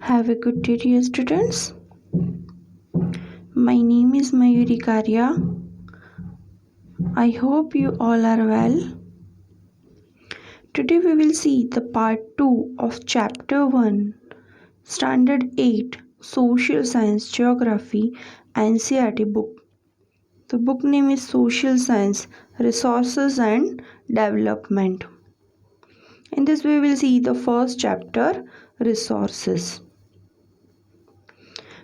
Have a good day, dear students. My name is Mayuri Karya. I hope you all are well. Today we will see the part 2 of chapter 1, standard 8, social science geography, NCERT book. The book name is Social Science, Resources and Development. In this we will see the first chapter, resources.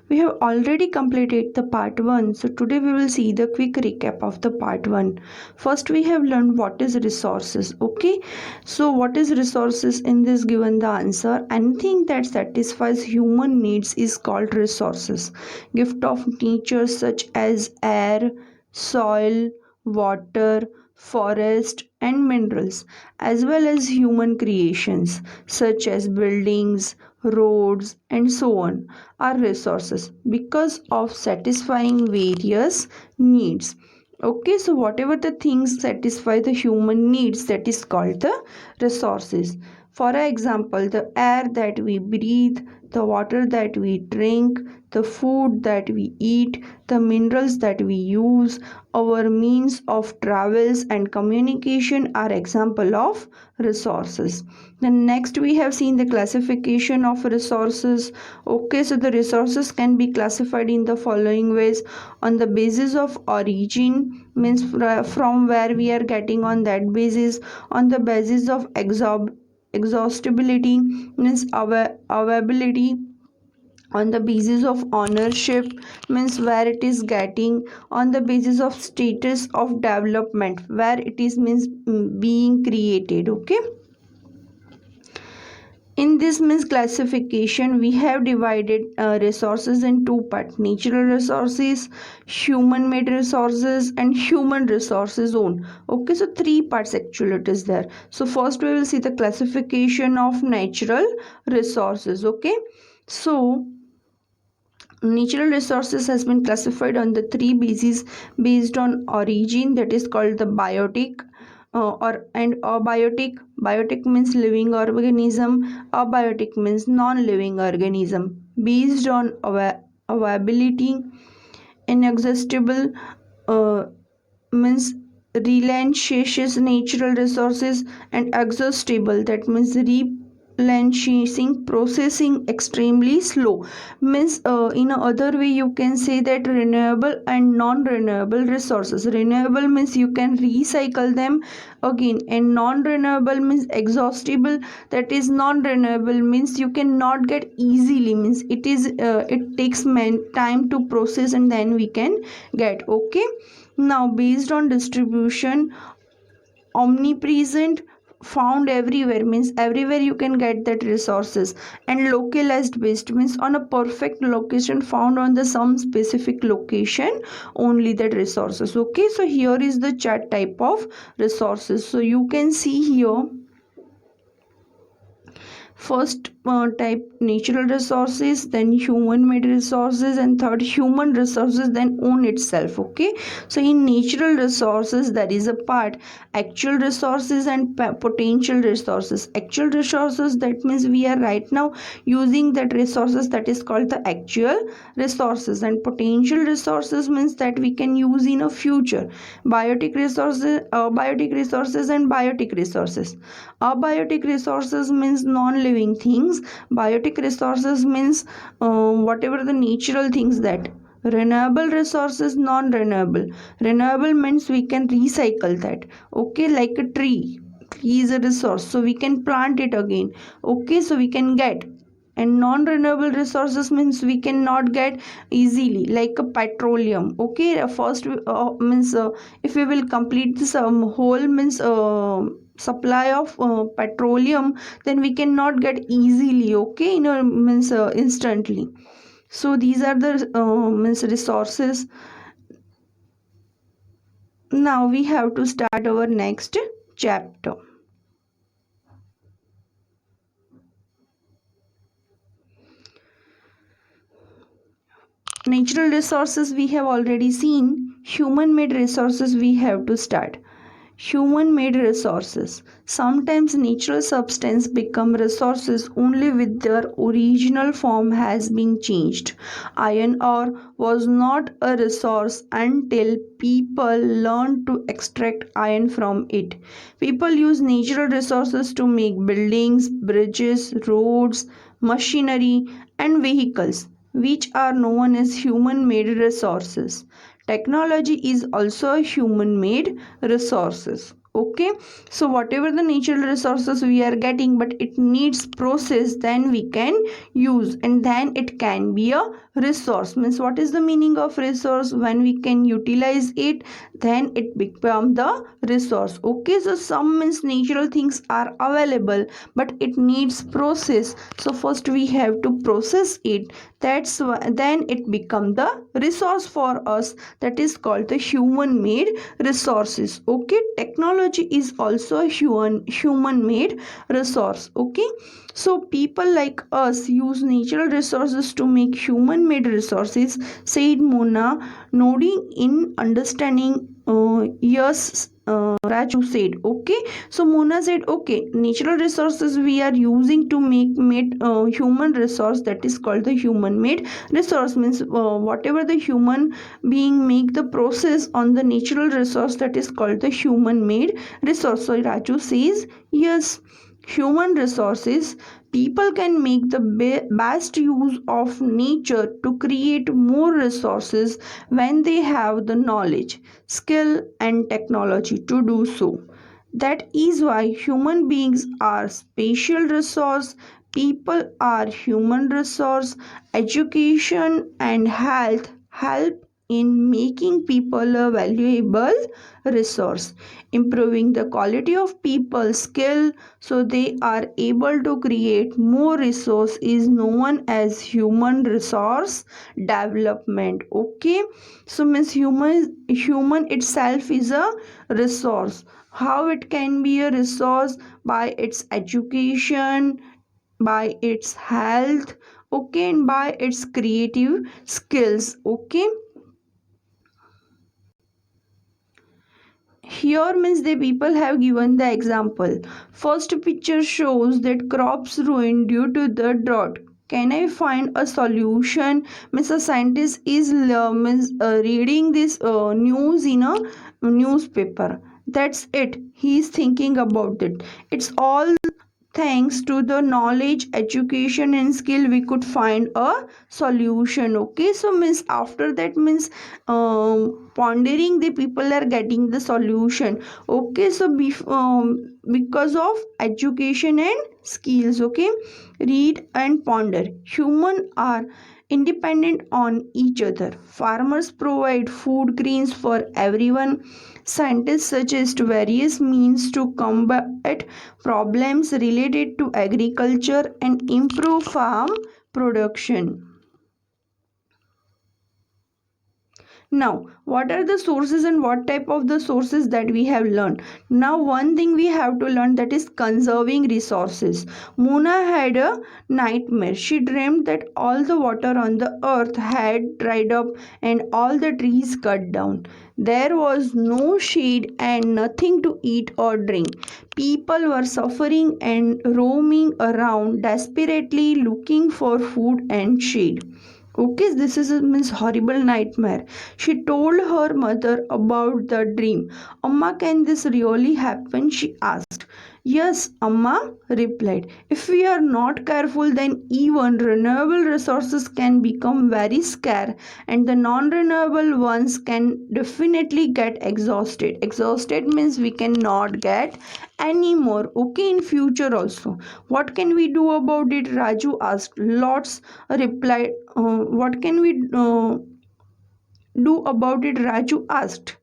We have already completed the part 1, so today we will see the quick recap of the part 1. First we have learned what is resources. Okay, so what is resources? In this given the answer, anything that satisfies human needs is called resources. Gift of nature such as air, soil, water, forest and minerals, as well as human creations such as buildings, roads and so on, are resources because of satisfying various needs. Okay, so whatever the things satisfy the human needs, that is called the resources. For example, the air that we breathe, the water that we drink, the food that we eat, the minerals that we use, our means of travels and communication are example of resources. Then next we have seen the classification of resources. Okay, so the resources can be classified in the following ways: on the basis of origin, means from where we are getting, on that basis; on the basis of exhaustibility, means availability; on the basis of ownership, means where it is getting; on the basis of status of development, where it is means being created. Okay, in this means classification we have divided resources in two parts: natural resources, human made resources and human resources own. Okay, so three parts actually it is there. So first we will see the classification of natural resources. Okay, so natural resources has been classified on the three bases based on origin, that is called the biotic, or and abiotic. Biotic means living organism, abiotic means non-living organism. Based on availability, inexhaustible, uh, means relentless natural resources, and exhaustible, that means replenishing processing extremely slow, means in other way you can say that renewable and non-renewable resources. Renewable means you can recycle them again, and non-renewable means exhaustible, that is non-renewable means you cannot get easily, means it takes time to process and then we can get. Okay, now based on distribution, omnipresent, found everywhere, means everywhere you can get that resources; and localized based means on a perfect location, found on the some specific location only that resources. Okay, so here is the chart type of resources. So you can see here, first type natural resources, then human made resources, and third human resources, then own itself. Okay, so in natural resources there is a part actual resources and potential resources. Actual resources, that means we are right now using that resources, that is called the actual resources. And potential resources means that we can use in a future. Biotic resources, and biotic resources. Abiotic resources means non-living things. Biotic resources means whatever the natural things that. Renewable resources, non-renewable. Renewable means we can recycle that. Okay, like a tree. Tree is a resource, so we can plant it again. Okay, so we can get. And non-renewable resources means we cannot get easily, like a petroleum. Okay, first means if we will complete this whole means supply of petroleum, then we cannot get easily. Okay, means instantly. So these are the means resources. Now we have to start our next chapter. Natural resources we have already seen. Human made resources we have to start. human made resources. Sometimes natural substance become resources only with their original form has been changed. Iron ore was not a resource until people learned to extract iron from it. People use natural resources to make buildings, bridges, roads, machinery, and vehicles, which are known as human made resources. Technology is also a human made resources. Okay, so whatever the natural resources we are getting, but it needs process, then we can use, and then it can be a resource. Means what is the meaning of resource? When we can utilize it, then it become the resource. Okay, so some means natural things are available, but it needs process. So first we have to process it. That's why then it become the resource for us. That is called the human made resources. Okay, technology is also a human made resource. Okay, so people like us use natural resources to make human made resources, said Mona, nodding in understanding. Yes, Raju said. Okay, so Mona said, okay, natural resources we are using to make made human resource, that is called the human made resource. Means whatever the human being make the process on the natural resource, that is called the human made resource. So Raju says yes. Human resources, people can make the best use of nature to create more resources when they have the knowledge, skill, and technology to do so. That is why human beings are special resource, people are human resource, education and health help in making people a valuable resource, improving the quality of people's skill so they are able to create more resource is known as human resource development. Okay, so means human itself is a resource. How it can be a resource? By its education, by its health, okay, and by its creative skills. Okay, here means the people have given the example. First picture shows that crops ruined due to the drought. Can I find a solution? Means a scientist is reading this news in a newspaper. That's it. He is thinking about it. It's all thanks to the knowledge, education, and skill we could find a solution. Okay, so means after that means pondering, the people are getting the solution. Okay, so because of education and skills. Okay, read and ponder. Human are independent on each other. Farmers provide food grains for everyone. Scientists suggest various means to combat problems related to agriculture and improve farm production. Now, what are the sources and what type of the sources that we have learned? Now, one thing we have to learn, that is conserving resources. Mona had a nightmare. She dreamed that all the water on the earth had dried up and all the trees cut down. There was no shade and nothing to eat or drink. People were suffering and roaming around desperately looking for food and shade. Okay, this is a means horrible nightmare. She told her mother about the dream. Amma, can this really happen? She asked. Yes, Amma replied. If we are not careful, then even renewable resources can become very scarce, and the non-renewable ones can definitely get exhausted. Exhausted means we cannot get any more. Okay, in future also. What can we do about it? Raju asked. Lots replied. What can we do about it? Raju asked.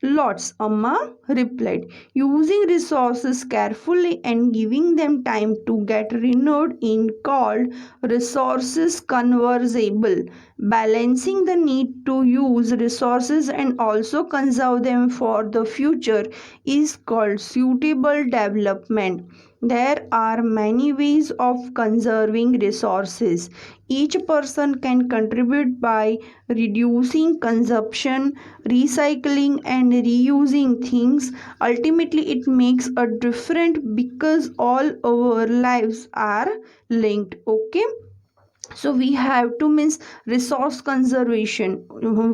Lots, Amma replied. Using resources carefully and giving them time to get renewed in called resources conservable. Balancing the need to use resources and also conserve them for the future is called suitable development. There are many ways of conserving resources. Each person can contribute by reducing consumption, recycling, and reusing things. Ultimately, it makes a difference because all our lives are linked. Okay, so we have to means resource conservation.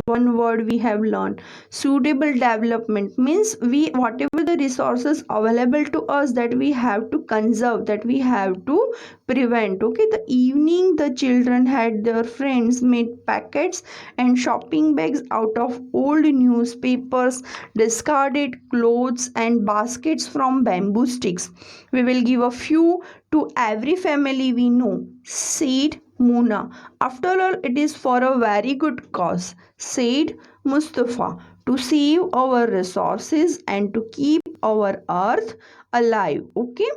One word we have learned. Suitable development means we whatever the resources available to us, that we have to conserve, that we have to prevent. Okay, the evening the children had their friends made packets and shopping bags out of old newspapers, discarded clothes, and baskets from bamboo sticks. We will give a few to every family we know, said Muna. After all, it is for a very good cause, said Mustafa, to save our resources and to keep our earth alive. Okay,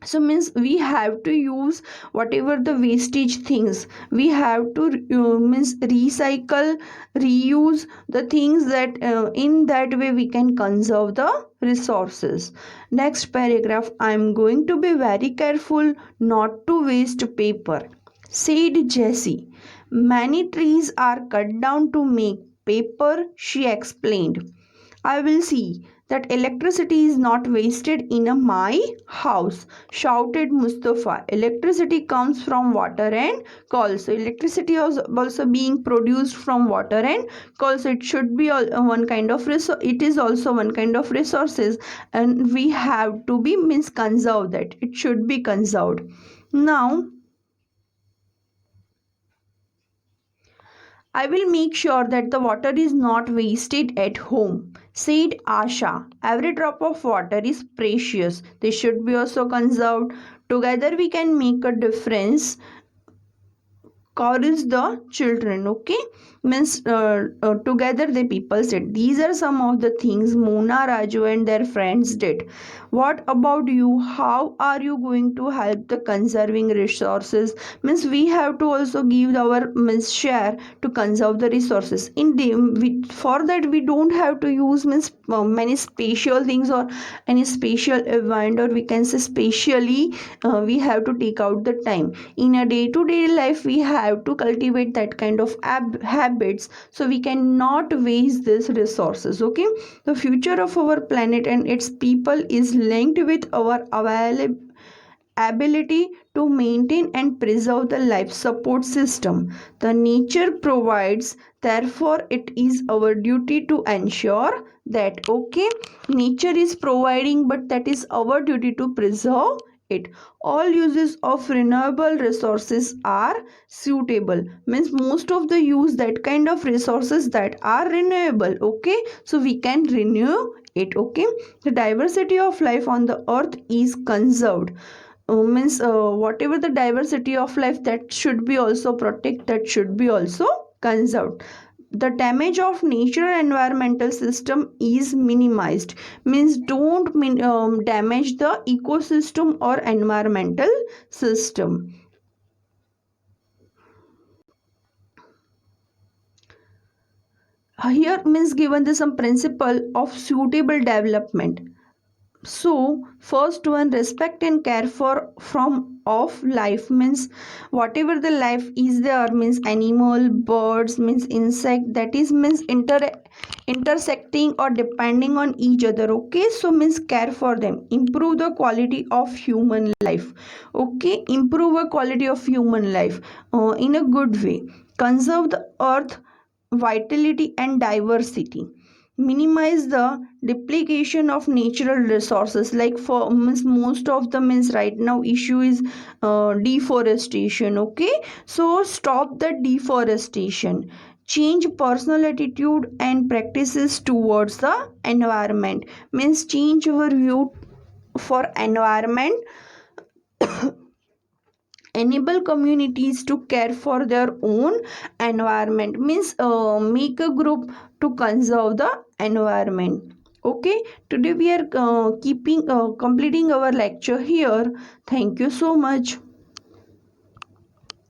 so means we have to use whatever the wastage things, we have to means recycle, reuse the things, that in that way we can conserve the resources. Next paragraph, I am going to be very careful not to waste paper, said Jessie. Many trees are cut down to make paper, she explained. I will see that electricity is not wasted in my house, shouted Mustafa. Electricity comes from water and coal. So electricity is also being produced from water and coal. So it should be one kind of resource. It is also one kind of resources, and we have to be means conserve that. It should be conserved. Now I will make sure that the water is not wasted at home, said Asha. Every drop of water is precious. They should be also conserved. Together we can make a difference. Chorus the children. Okay, means together the people said. These are some of the things Mona, Raju and their friends did. What about you? How are you going to help the conserving resources? Means we have to also give our means share to conserve the resources. In the for that we don't have to use means many special things or any special event, or we can say specially we have to take out the time. In a day-to-day life we have to cultivate that kind of habits, so we cannot waste these resources. Okay, the future of our planet and its people is linked with our ability to maintain and preserve the life support system the nature provides. Therefore it is our duty to ensure that, okay, nature is providing, but that is our duty to preserve it. All uses of renewable resources are suitable, means most of the use that kind of resources that are renewable. Okay, so we can renew it. Okay, the diversity of life on the earth is conserved. Means whatever the diversity of life, that should be also protect, that should be also conserved. The damage of natural environmental system is minimized, means don't damage the ecosystem or environmental system. Here means given the some principle of suitable development. So first one, respect and care for from of life, means whatever the life is there, means animal, birds, means insect, that is means intersecting or depending on each other. Okay, so means care for them, improve the quality of human life. Okay, improve a quality of human life in a good way, conserve the earth vitality and diversity, minimize the depletion of natural resources. Like for means most of the means right now issue is deforestation. Okay, so stop the deforestation, change personal attitude and practices towards the environment, means change our view for environment, enable communities to care for their own environment, means make a group to conserve the environment. Okay, today we are completing our lecture here. Thank you so much.